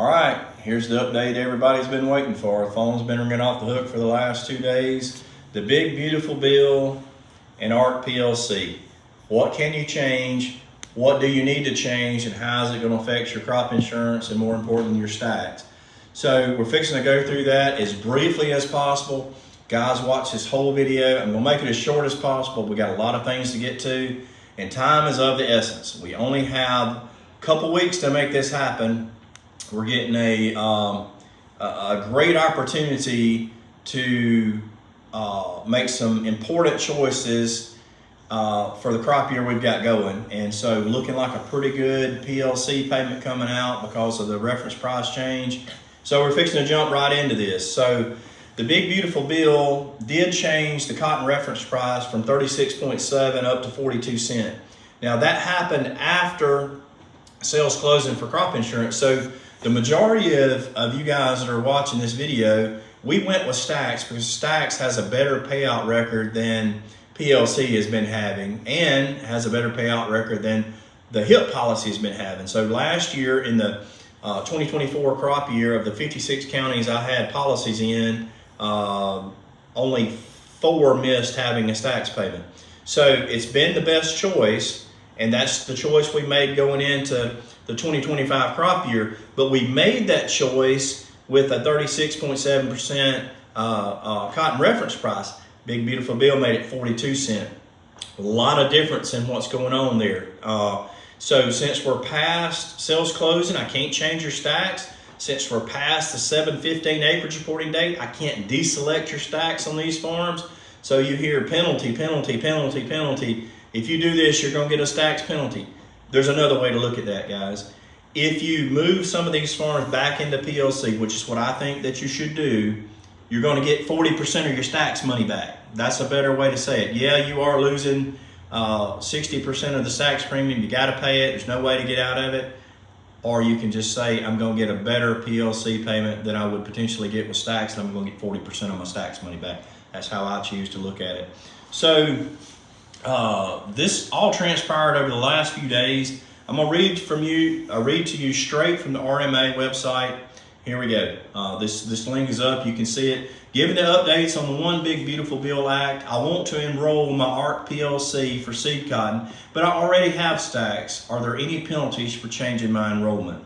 All right, here's the update everybody's been waiting for. The phone's been ringing off the hook for the last 2 days. The Big Beautiful Bill and ARC PLC. What can you change? What do you need to change? And how is it going to affect your crop insurance and, more important, your stacks? So we're fixing to go through that as briefly as possible. Guys, watch this whole video. I'm going to make it as short as possible. We got a lot of things to get to, and time is of the essence. We only have a couple weeks to make this happen. We're getting a great opportunity to make some important choices for the crop year we've got going. And so looking like a pretty good PLC payment coming out because of the reference price change. So we're fixing to jump right into this. So the Big Beautiful Bill did change the cotton reference price from 36.7 up to 42 cents. Now that happened after sales closing for crop insurance. So the majority of you guys that are watching this video, we went with Stacks because Stacks has a better payout record than PLC has been having and has a better payout record than the HIP policy has been having. So last year in the 2024 crop year, of the 56 counties I had policies in, only 4 missed having a Stacks payment. So it's been the best choice, and that's the choice we made going into the 2025 crop year. But we made that choice with a 36.7% cotton reference price. Big Beautiful Bill made it 42 cents. A lot of difference in what's going on there. So since we're past sales closing, I can't change your stacks. Since we're past the 7/15 acreage reporting date, I can't deselect your stacks on these farms. So you hear penalty, penalty, penalty, penalty. If you do this, you're going to get a stacks penalty. There's another way to look at that, guys. If you move some of these farms back into PLC, which is what I think that you should do, you're going to get 40% of your stacks money back. That's a better way to say it. Yeah, you are losing 60% of the stacks premium. You got to pay it. There's no way to get out of it. Or you can just say, I'm going to get a better PLC payment than I would potentially get with stacks, and I'm going to get 40% of my stacks money back. That's how I choose to look at it. So this all transpired over the last few days. I'm going to read to you straight from the RMA website. Here we go. This link is up. You can see it. Given the updates on the One Big Beautiful Bill Act, I want to enroll my ARC PLC for seed cotton, but I already have stacks. Are there any penalties for changing my enrollment?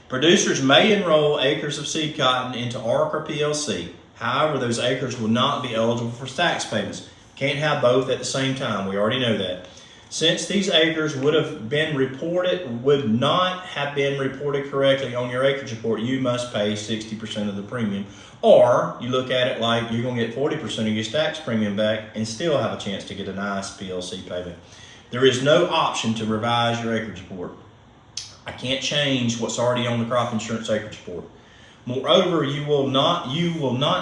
Producers may enroll acres of seed cotton into ARC or PLC. However, those acres will not be eligible for stacks payments. Can't have both at the same time. We already know that. Since these acres would not have been reported correctly on your acreage report, you must pay 60% of the premium. Or you look at it like you're going to get 40% of your stacks premium back and still have a chance to get a nice PLC payment. There is no option to revise your acreage report. I can't change what's already on the crop insurance acreage report. Moreover, you will not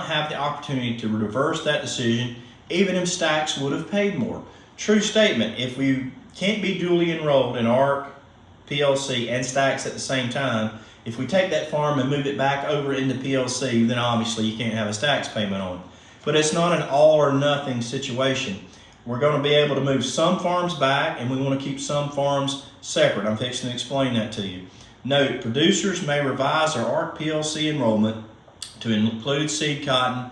have the opportunity to reverse that decision even if stacks would have paid more. True statement. If we can't be duly enrolled in ARC, PLC, and stacks at the same time, if we take that farm and move it back over into PLC, then obviously you can't have a stacks payment on it. But it's not an all or nothing situation. We're going to be able to move some farms back, and we want to keep some farms separate. I'm fixing to explain that to you. Note, producers may revise their ARC PLC enrollment to include seed cotton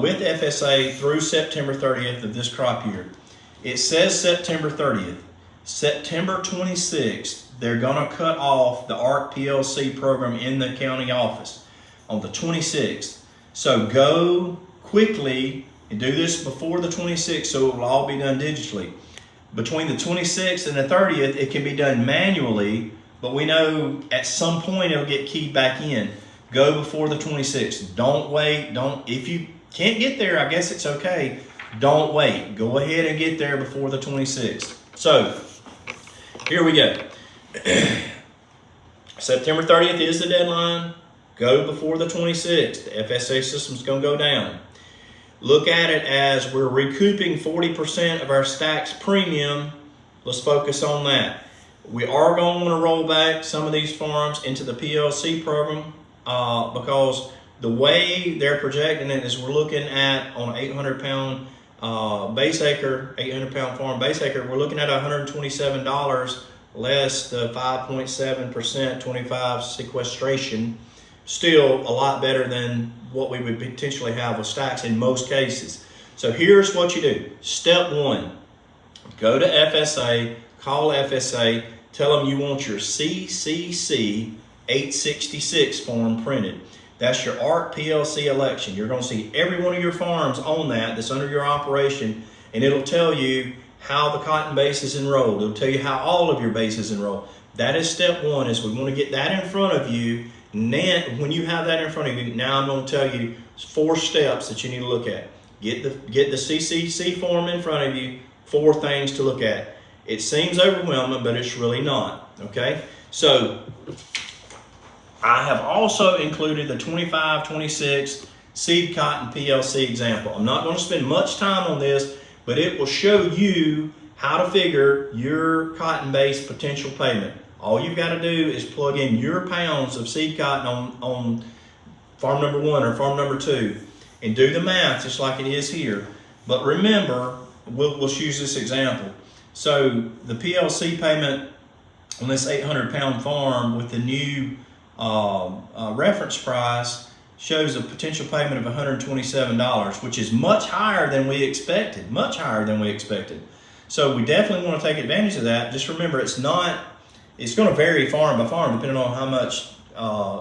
with FSA through September 30th of this crop year. It says September 30th. September 26th, they're going to cut off the ARC PLC program in the county office on the 26th. So go quickly and do this before the 26th so it will all be done digitally. Between the 26th and the 30th, it can be done manually, but we know at some point it'll get keyed back in. Go before the 26th. Don't wait. If you can't get there, I guess it's okay. Don't wait. Go ahead and get there before the 26th. So here we go. September 30th is the deadline. Go before the 26th. The FSA system's going to go down. Look at it as we're recouping 40% of our stacks premium. Let's focus on that. We are going to want to roll back some of these farms into the PLC program because the way they're projecting it is we're looking at on an 800-pound base acre, 800-pound farm base acre, we're looking at $127 less the 5.7% 25 sequestration. Still a lot better than what we would potentially have with stacks in most cases. So here's what you do. Step one, go to FSA, call FSA, tell them you want your CCC 866 form printed. That's your ARC PLC election. You're going to see every one of your farms on that's under your operation, and it'll tell you how the cotton base is enrolled. It'll tell you how all of your base is enrolled. That is step one, is we want to get that in front of you. And then when you have that in front of you, now I'm going to tell you 4 steps that you need to look at. Get the CCC form in front of you, 4 things to look at. It seems overwhelming, but it's really not, okay? So I have also included the 25-26 seed cotton PLC example. I'm not going to spend much time on this, but it will show you how to figure your cotton base potential payment. All you've got to do is plug in your pounds of seed cotton on farm number 1 or farm number 2 and do the math just like it is here. But remember, we'll use this example. So the PLC payment on this 800-pound farm with the new reference price shows a potential payment of $127, which is much higher than we expected, So we definitely want to take advantage of that. Just remember, it's going to vary farm by farm depending on how much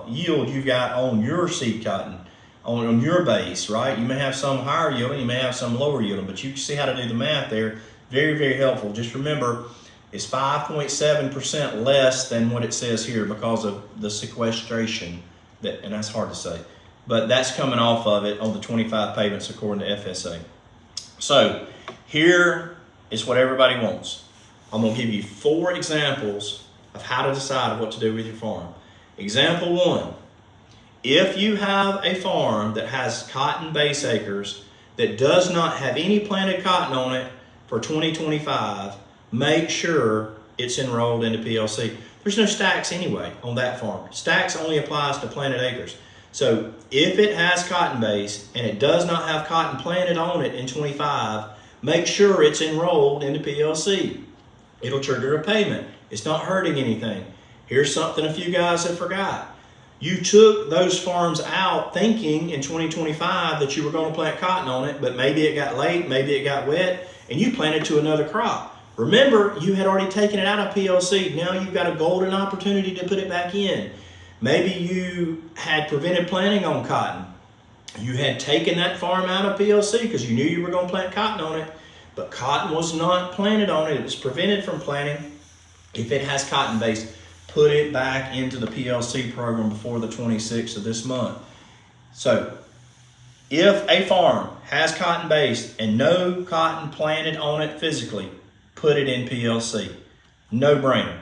yield you've got on your seed cotton, on your base, right? You may have some higher yielding, you may have some lower yielding, but you can see how to do the math there. Very, very helpful. Just remember, it's 5.7% less than what it says here because of the sequestration, and that's hard to say. But that's coming off of it on the 25 payments according to FSA. So here is what everybody wants. I'm going to give you 4 examples of how to decide what to do with your farm. Example 1, if you have a farm that has cotton base acres that does not have any planted cotton on it for 2025, make sure it's enrolled into PLC. There's no stacks anyway on that farm. Stacks only applies to planted acres. So if it has cotton base and it does not have cotton planted on it in 25, make sure it's enrolled into PLC. It'll trigger a payment. It's not hurting anything. Here's something a few guys have forgot. You took those farms out thinking in 2025 that you were going to plant cotton on it, but maybe it got late, maybe it got wet, and you planted to another crop. Remember, you had already taken it out of PLC. Now you've got a golden opportunity to put it back in. Maybe you had prevented planting on cotton. You had taken that farm out of PLC because you knew you were going to plant cotton on it, but cotton was not planted on it. It was prevented from planting. If it has cotton base, put it back into the PLC program before the 26th of this month. So if a farm has cotton base and no cotton planted on it physically, put it in PLC. No brainer.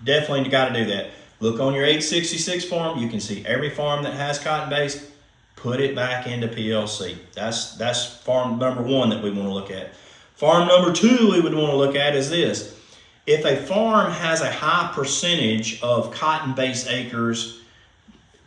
Definitely got to do that. Look on your 866 farm. You can see every farm that has cotton base, put it back into PLC. That's farm number 1 that we want to look at. Farm number 2 we would want to look at is this. If a farm has a high percentage of cotton base acres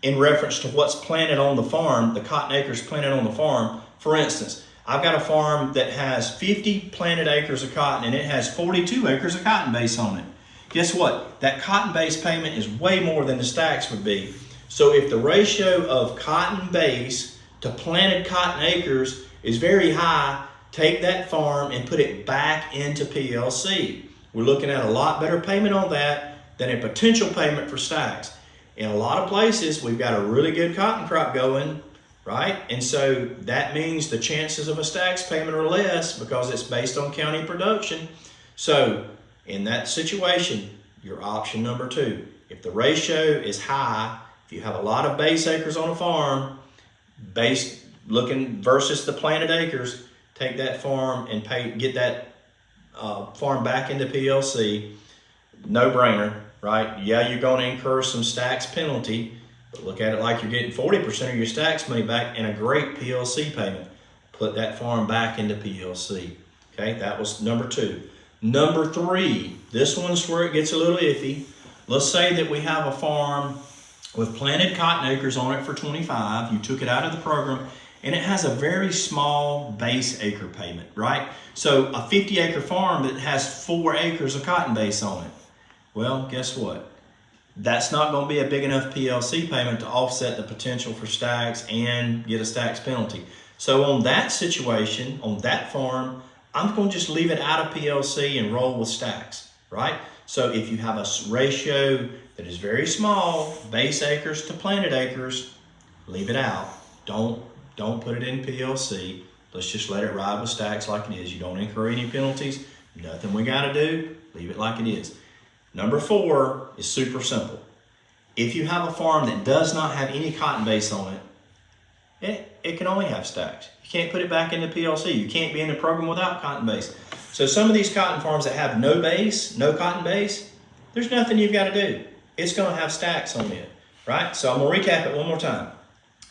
in reference to what's planted on the farm, the cotton acres planted on the farm, for instance, I've got a farm that has 50 planted acres of cotton and it has 42 acres of cotton base on it. Guess what? That cotton base payment is way more than the stacks would be. So if the ratio of cotton base to planted cotton acres is very high, take that farm and put it back into PLC. We're looking at a lot better payment on that than a potential payment for stacks. In a lot of places, we've got a really good cotton crop going, right? And so that means the chances of a stacks payment are less because it's based on county production. So in that situation, your option number 2, if the ratio is high, if you have a lot of base acres on a farm, base looking versus the planted acres, take that farm and get that farm back into PLC. No brainer, right? Yeah, you're going to incur some stacks penalty, but look at it like you're getting 40% of your stacks money back and a great PLC payment. Put that farm back into PLC. Okay, that was number 2. Number 3, this one's where it gets a little iffy. Let's say that we have a farm with planted cotton acres on it for 25. You took it out of the program and it has a very small base acre payment, right? So a 50-acre farm that has 4 acres of cotton base on it. Well, guess what? That's not going to be a big enough PLC payment to offset the potential for stacks and get a stacks penalty. So on that situation, on that farm, I'm going to just leave it out of PLC and roll with stacks, right? So if you have a ratio that is very small, base acres to planted acres, leave it out. Don't put it in PLC. Let's just let it ride with stacks like it is. You don't incur any penalties. Nothing we got to do. Leave it like it is. Number 4 is super simple. If you have a farm that does not have any cotton base on it, it can only have stacks. You can't put it back into PLC. You can't be in the program without cotton base. So some of these cotton farms that have no base, no cotton base, there's nothing you've got to do. It's going to have stacks on it, right? So I'm going to recap it one more time.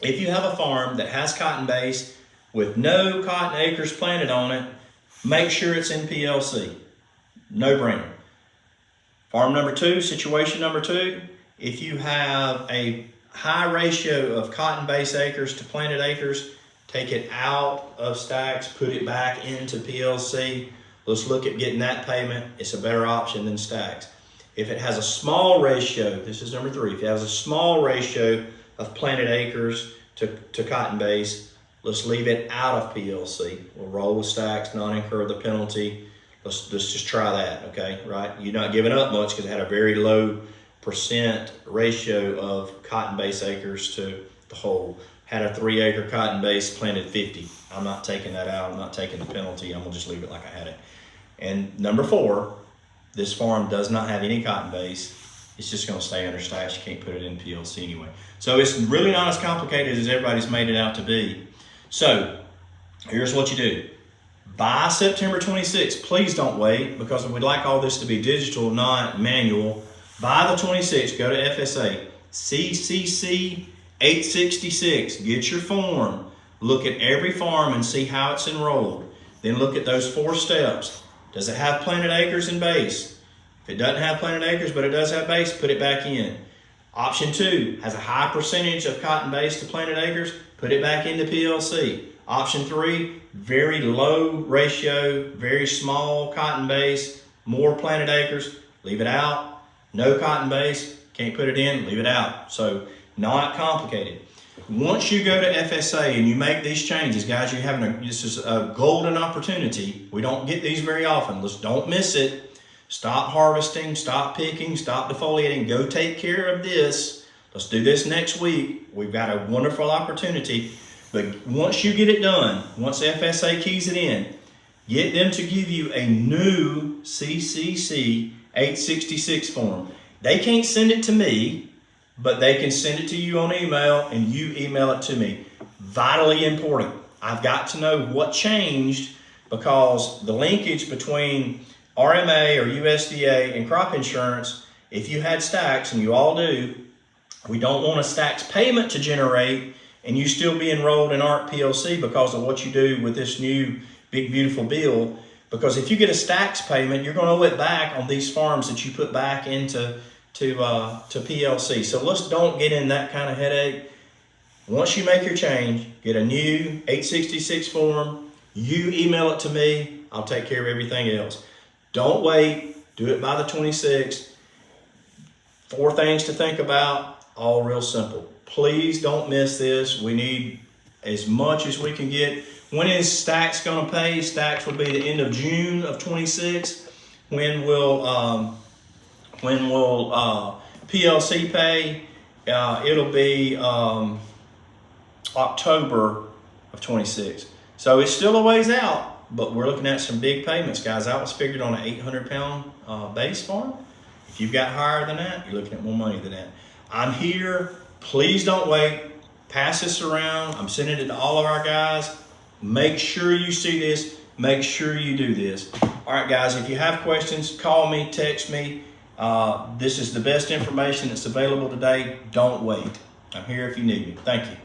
If you have a farm that has cotton base with no cotton acres planted on it, make sure it's in PLC. No brainer. Farm number 2, situation number 2, if you have a high ratio of cotton base acres to planted acres, take it out of stacks, put it back into PLC. Let's look at getting that payment. It's a better option than stacks. If it has a small ratio, this is number 3, if it has a small ratio of planted acres to cotton base, let's leave it out of PLC. We'll roll with stacks, not incur the penalty. Let's just try that, okay, right? You're not giving up much because it had a very low percent ratio of cotton base acres to the whole. Had a 3 acre cotton base, planted 50. I'm not taking that out. I'm not taking the penalty. I'm gonna just leave it like I had it. And number 4, this farm does not have any cotton base. It's just gonna stay under stacks. You can't put it in PLC anyway. So it's really not as complicated as everybody's made it out to be. So here's what you do. By September 26th, please don't wait, because we'd like all this to be digital, not manual. By the 26th, go to FSA, CCC 866, get your form, look at every farm and see how it's enrolled. Then look at those 4 steps. Does it have planted acres and base? If it doesn't have planted acres, but it does have base, put it back in. Option 2, has a high percentage of cotton base to planted acres, put it back into PLC. Option 3, very low ratio, very small cotton base, more planted acres, leave it out. No cotton base, can't put it in, leave it out. So not complicated. Once you go to FSA and you make these changes, guys, you're having this is a golden opportunity. We don't get these very often. Don't miss it. Stop harvesting, stop picking, stop defoliating. Go take care of this. Let's do this next week. We've got a wonderful opportunity. But once you get it done, once FSA keys it in, get them to give you a new CCC 866 form. They can't send it to me, but they can send it to you on email and you email it to me. Vitally important. I've got to know what changed, because the linkage between RMA or USDA and crop insurance, if you had stacks, and you all do, we don't want a stacks payment to generate and you still be enrolled in ARC PLC because of what you do with this new Big Beautiful Bill. Because if you get a stacks payment, you're going to owe it back on these farms that you put back into PLC. So let's don't get in that kind of headache. Once you make your change, get a new 866 form, you email it to me, I'll take care of everything else. Don't wait, do it by the 26th. 4 things to think about, all real simple. Please don't miss this. We need as much as we can get. When is Stacks going to pay? Stacks will be the end of June of 26. When will PLC pay? It'll be October of 26. So it's still a ways out, but we're looking at some big payments, guys. That was figured on an 800-pound base farm. If you've got higher than that, you're looking at more money than that. I'm here. Please don't wait. Pass this around. I'm sending it to all of our guys. Make sure you see this. Make sure you do this. All right, guys, if you have questions, call me, text me. This is the best information that's available today. Don't wait. I'm here if you need me. Thank you.